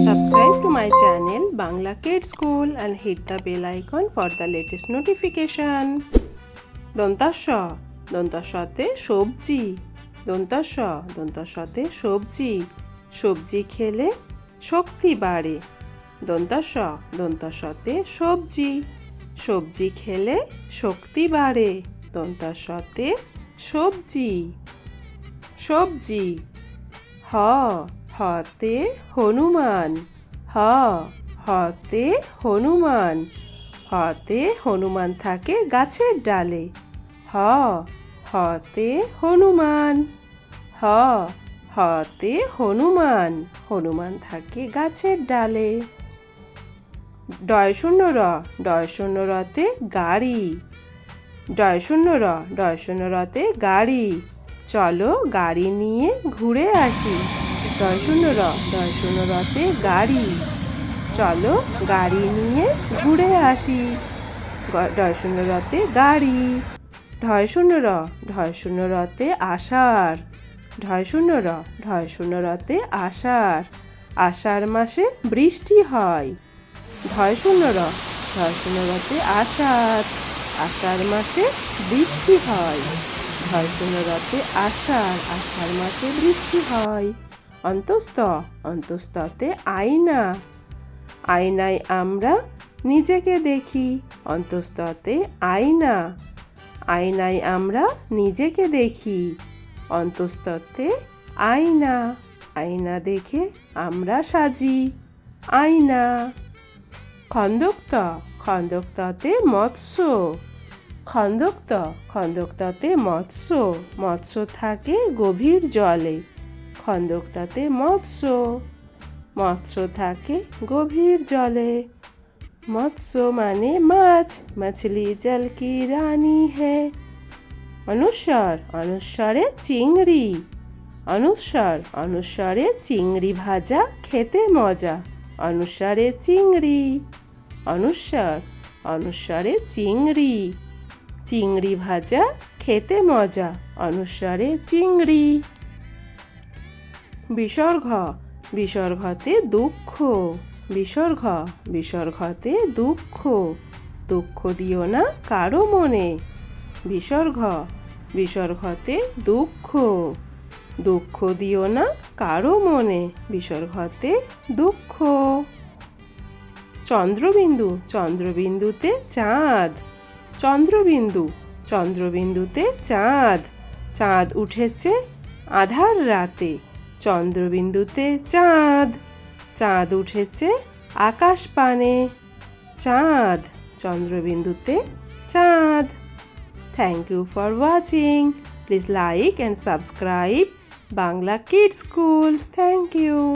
Subscribe to my channel Bangla Kids School and hit the bell icon for the latest notification. দন্তাস দন্তাসতে সবজি দন্তাসতে সবজি সবজি খেলে শক্তি বাড়ে দন্তাসতে সবজি সবজি খেলে শক্তি বাড়ে দন্তাসতে সবজি সবজি হতে হনুমান হতে হনুমান হতে হনুমান থাকে গাছের ডালে হতে হনুমান হতে হনুমান হনুমান থাকে গাছের ডালে ডয় শূন্য রতে গাড়ি ডয় শূন্য রতে গাড়ি চলো গাড়ি নিয়ে ঘুরে আসি ডয় শূন্য রতে গাড়ি চলো গাড়ি নিয়ে ঘুরে আসি ডয় শূন্য রতে গাড়ি ঢয় শূন্য রতে আষাঢ় ঢয় শূন্য রতে আষাঢ় আষাঢ় মাসে বৃষ্টি হয় ঢয় শূন্য রতে আষাঢ় আষাঢ় মাসে বৃষ্টি হয় ঢয় শূন্য রতে আষাঢ় আষাঢ় মাসে বৃষ্টি হয় অন্তস্ততে আয়না আয়নায় আমরা নিজেকে দেখি অন্তস্ততে আয়না আয়নায় আমরা নিজেকে দেখি অন্তস্ততে আয়না আয়না দেখে আমরা সাজি আয়না খন্দকতে মৎস্য খন্দকতে মৎস্য মৎস্য থাকে গভীর জলে খন্দকতে মৎস্য থাকে গভীর জলে মৎস্য মানে মাছ মছলি জল কি রানী হে অনুস্বরে চিংড়ি অনুস্বরে চিংড়ি ভাজা খেতে মজা অনুস্বরে চিংড়ি অনুস্বরে চিংড়ি চিংড়ি ভাজা খেতে মজা অনুস্বরে চিংড়ি বিসর্গতে দুঃখ বিসর্গতে দুঃখ দিও না কারো মনে বিসর্গতে দুঃখ দিও না কারো মনে বিসর্গতে দুঃখ চন্দ্রবিন্দুতে চাঁদ চন্দ্রবিন্দুতে চাঁদ চাঁদ উঠেছে আধার রাতে চন্দ্রবিন্দুতে চাঁদ উঠেছে আকাশ পানে চাঁদ চন্দ্রবিন্দুতে চাঁদ Thank you for watching. Please like and subscribe Bangla Kids School. Thank you.